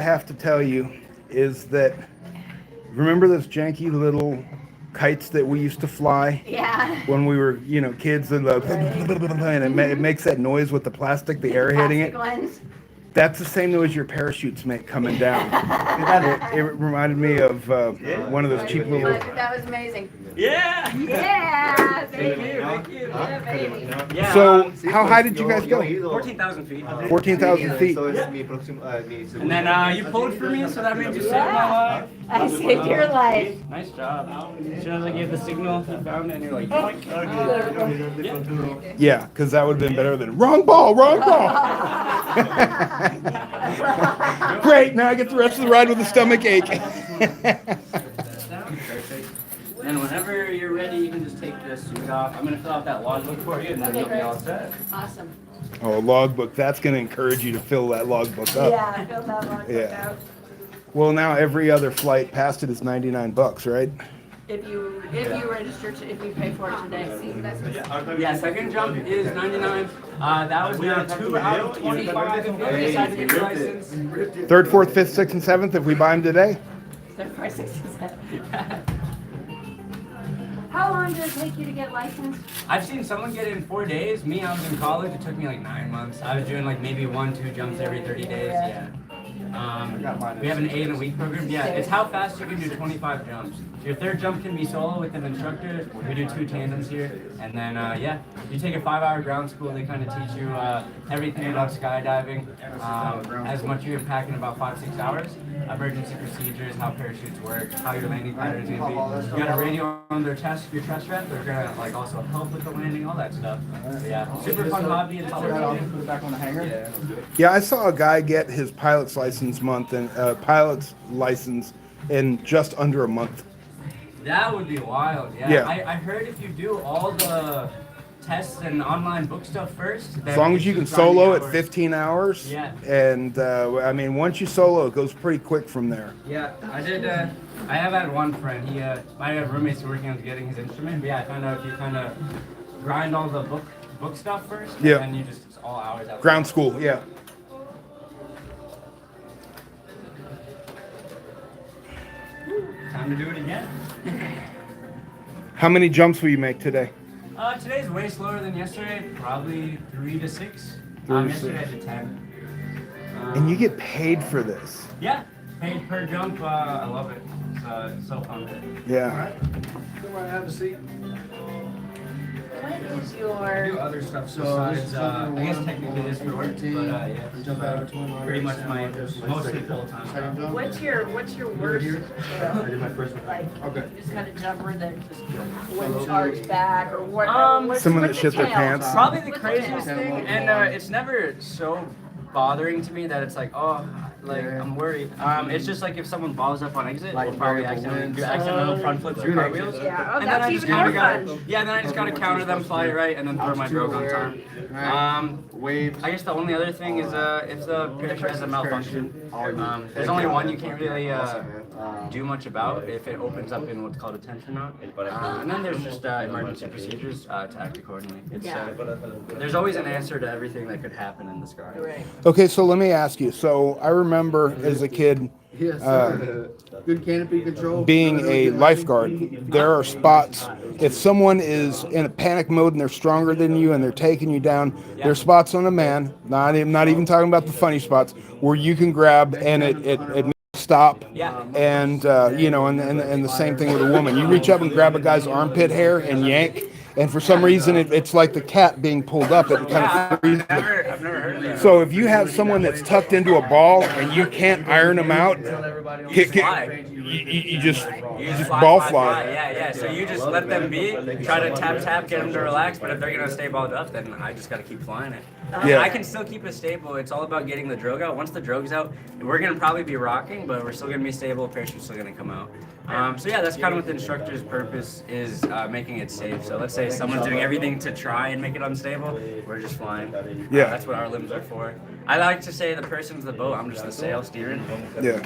I have to tell you is that remember those janky little kites that we used to fly Yeah. when we were, kids, and it makes that noise with the plastic, the air hitting it. Plastic ones. That's the same noise your parachutes make coming down. It reminded me of one of those cheap little. That was amazing. Yeah. Yeah. Thank you. Thank you. Yeah, baby. Yeah. So, how high did you guys go? 14,000 feet. 14,000 feet. And then you pulled for me, so that made you save my life. I saved your life. Nice job. As soon as I gave the signal, you found it, and you're like, yeah. Yeah, because that would have been better than wrong ball, wrong ball. Great, now I get the rest of the ride with a stomach ache. And whenever you're ready, you can just take this suit off. I'm going to fill out that logbook for you, and then you'll be all set. Awesome. Oh, a logbook. That's going to encourage you to fill that logbook up. Yeah, fill that logbook out. Well, now every other flight past it is $99, right? If you register, if you pay for it today. Yeah, second jump is 99. That was now 2 out of 25 if you decide to get your license. Third, fourth, fifth, sixth, and seventh if we buy them today. They're 567. How long does it take you to get licensed? I've seen someone get it in 4 days. Me, I was in college. It took me like 9 months. I was doing like maybe 1-2 jumps every 30 days. Yeah. We have an 8 in a week program. Yeah, it's how fast you can do 25 jumps. Your third jump can be solo with an instructor. We do 2 tandems here. And then, you take a 5-hour ground school. They kind of teach you everything about skydiving. As much you can pack in about 5-6 hours. Emergency procedures, how parachutes work, how your landing pattern is going to be. You got a radio on your test rep. They're going to also help with the landing, all that stuff. Yeah, super fun hobby. And put it back on the hanger. Yeah, I saw a guy get his pilot's license in just under a month. That would be wild. Yeah. I heard if you do all the tests and online book stuff first. As long as you can solo at 15 15 hours. Yeah. And once you solo, it goes pretty quick from there. Yeah, I did. I have had one friend. My roommate's working on getting his instrument. But yeah, I found out if you kind of grind all the book stuff first. Yeah. And then you just, it's all hours out. Ground school, yeah. Time to do it again. How many jumps will you make today? Today's way slower than yesterday. Probably 3 to 6. 3 to Yesterday 6. I did 10. And you get paid for this. Yeah, paid per jump. I love it. It's so fun. Yeah. Have a seat. What is I do your... other stuff besides, I guess technically this for work, but pretty much my mostly full-time job. What's your worst? I did my first one. Like, Okay. you just kind of jumper that just wouldn't charge back, or what? Someone that what's shit the their tail? pants. Probably the What's craziest tail? thing, and it's never so bothering to me that it's like, I'm worried. It's just like if someone balls up on exit, we'll probably accidentally do accidental front flips or cartwheels. Yeah, And then I just kind of fun. gotta counter them, fly it right, and then throw my brogue on time. I guess the only other thing is if the parachute has a malfunction, there's only one you can't really do much about if it opens up in what's called a tension knot. And then there's just emergency procedures to act accordingly. There's always an answer to everything that could happen in the sky. Right. Okay, so let me ask you. So I remember as a kid Yes, sir. Good canopy control. being a lifeguard, there are spots. If someone is in a panic mode and they're stronger than you and they're taking you down, there are spots on a man, not even talking about the funny spots, where you can grab and it stop. Yeah. And and the same thing with a woman. You reach up and grab a guy's armpit hair and yank. And for some reason, it's like the cat being pulled up. It kind of freezes. I've never heard of that. So if you have someone that's tucked into a ball and you can't iron them out, you just ball fly. Yeah. So you just let them be, try to tap, get them to relax. But if they're gonna stay balled up, then I just gotta keep flying it. Yeah. I can still keep it stable. It's all about getting the drogue out. Once the drogue's out, we're gonna probably be rocking, but we're still gonna be stable. Parachute's still gonna come out. That's kind of what the instructor's purpose is, making it safe. So let's say someone's doing everything to try and make it unstable, we're just flying. Yeah. That's what our limbs are for. I like to say the person's the boat, I'm just the sail steering. Yeah.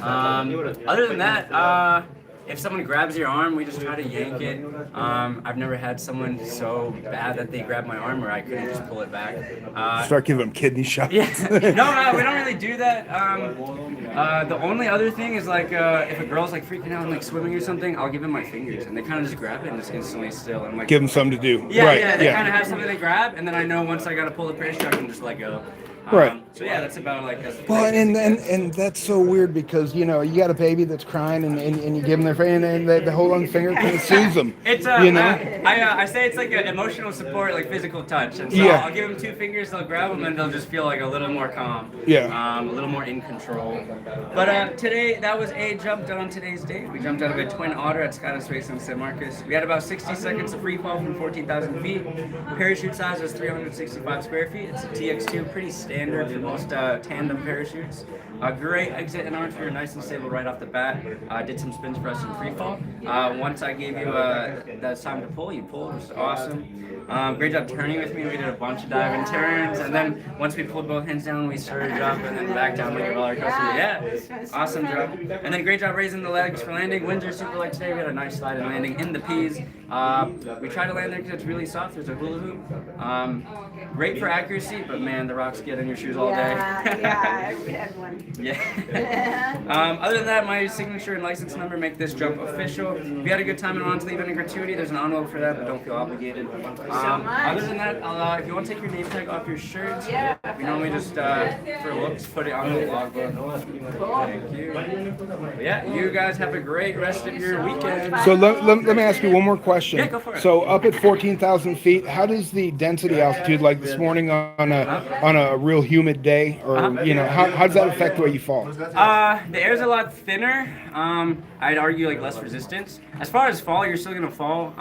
Other than that, if someone grabs your arm, we just try to yank it. I've never had someone so bad that they grab my arm where I couldn't just pull it back. Start giving them kidney shots. Yeah, no, we don't really do that. The only other thing is like if a girl's like freaking out and like swimming or something, I'll give them my fingers and they kind of just grab it and just instantly still. And like Give them something to do. yeah, right. yeah, they kind of have something to grab, and then I know once I gotta pull the parachute, I can just let go. Right. So yeah, that's about like. Well, and that's so weird because you got a baby that's crying and you give them their finger and they hold on the finger and it soothes them. It's I say it's like an emotional support, like physical touch, and so Yeah. I'll give them 2 fingers, they'll grab them, and they'll just feel like a little more calm. Yeah. A little more in control. But today that was a jump done on today's day. We jumped out of a twin otter at Skyline Space in San Marcos. We had about 60 seconds of free fall from 14,000 feet. Parachute size was 365 square feet. It's a TX2, pretty standard for most tandem parachutes. Great exit and arms. We were nice and stable right off the bat. Did some spins for us in free fall. Once I gave you that time to pull, you pulled, which was awesome. Great job turning with me. We did a bunch of dive and turns, and then once we pulled both hands down, we surged up and then back down like a roller coaster. Yeah, awesome job. And then great job raising the legs for landing. Winds are super light today. We had a nice slide and landing in the P's. We try to land there because it's really soft. There's a hula hoop. Great for accuracy, but man, the rocks get in your shoes all day. Yeah, we had one. Yeah. Other than that, my signature and license number make this jump official. If you had a good time and want to leave any gratuity, there's an envelope for that, but don't feel obligated. Other than that, if you want to take your name tag off your shirt, we normally just, for looks, put it on the logbook. Thank you. But yeah, you guys have a great rest of your weekend. So let me ask you one more question. Yeah, go for it. So up at 14,000 feet, how does the density altitude, like this morning on a real humid day, or how does that affect the way you fall? The air's a lot thinner. I'd argue like less resistance. As far as fall, you're still gonna fall.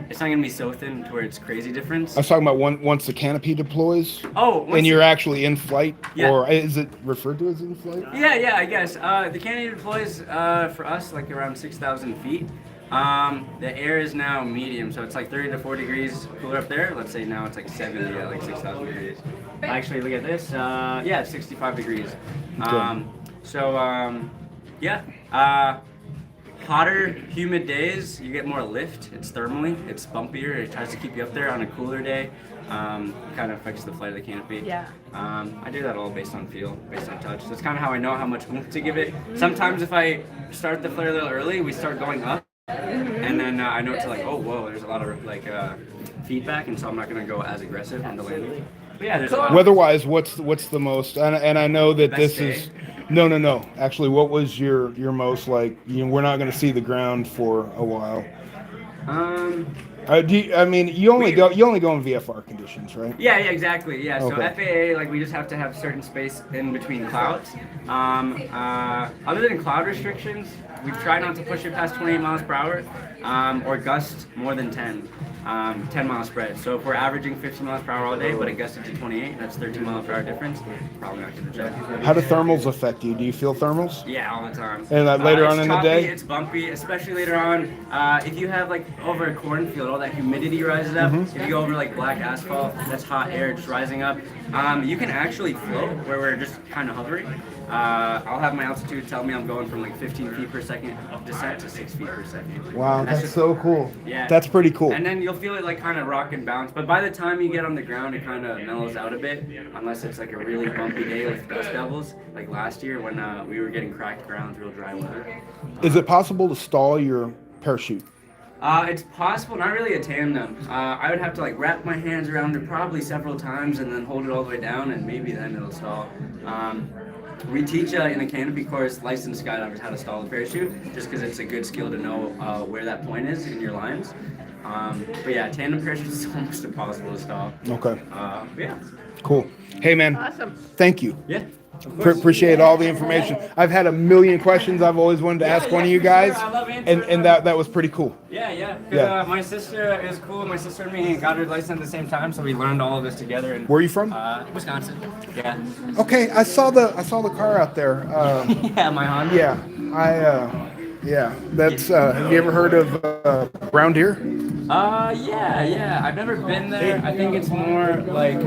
It's not gonna be so thin to where it's crazy difference. I was talking about once the canopy deploys. Oh, and you're actually in flight, Yeah. or is it referred to as in flight? Yeah, I guess. The canopy deploys for us like around 6,000 feet. The air is now medium, so it's like 30 to 40 degrees cooler up there. Let's say now it's like 70 at like 6,000 degrees. Actually, look at this. Yeah, 65 degrees. Hotter, humid days, you get more lift. It's thermally, it's bumpier. It tries to keep you up there on a cooler day. It kind of affects the flight of the canopy. Yeah. I do that all based on feel, based on touch. That's kind of how I know how much oomph to give it. Sometimes if I start the flare a little early, we start going up. And then I know it's like, oh, whoa, there's a lot of like feedback, and so I'm not going to go as aggressive on the landing. But yeah, there's a lot. Weather-wise, what's the most? And I know that Best this day? is no. Actually, what was your most like? We're not going to see the ground for a while. You only go in VFR conditions, right? Yeah, exactly. Yeah, so Okay. FAA, like we just have to have certain space in between clouds. Other than cloud restrictions, we've tried not to push it past 28 miles per hour or gust more than 10. 10 mile spread. So if we're averaging 15 miles per hour all day, but it gusted to 28, that's 13 mile per hour difference. Probably not going to jump. How do thermals affect you? Do you feel thermals? Yeah, all the time. And later It's on in the choppy, day? it's bumpy, especially later on. If you have like over a cornfield, all that humidity rises up. Mm-hmm. If you go over like black asphalt, that's hot air just rising up. You can actually float where we're just kind of hovering. I'll have my altitude tell me I'm going from like 15 feet per second of descent to 6 feet per second. Wow, that's just- so cool. Yeah. That's pretty cool. And then you'll feel it like kind of rock and bounce. But by the time you get on the ground, it kind of mellows out a bit. Unless it's like a really bumpy day with dust devils, like last year when we were getting cracked ground, real dry weather. Is it possible to stall your parachute? It's possible, not really a tandem. I would have to like wrap my hands around it probably several times and then hold it all the way down, and maybe then it'll stall. We teach in a canopy course licensed skydivers how to stall a parachute, just because it's a good skill to know where that point is in your lines. But yeah, tandem parachute is almost impossible to stall. Okay. Yeah. Cool. Hey, man. Awesome. Thank you. Yeah. Appreciate all the information. I've had a million questions I've always wanted to ask one of you for sure. guys, I love answering and that was pretty cool. Yeah. Yeah. My sister is cool. My sister and me got her license at the same time, so we learned all of this together. And Where are you from? Wisconsin. Yeah. Okay, I saw the car out there. Yeah, my Honda. Yeah, that's. Have you ever heard of Brown Deer? Yeah. I've never been there. I think it's more like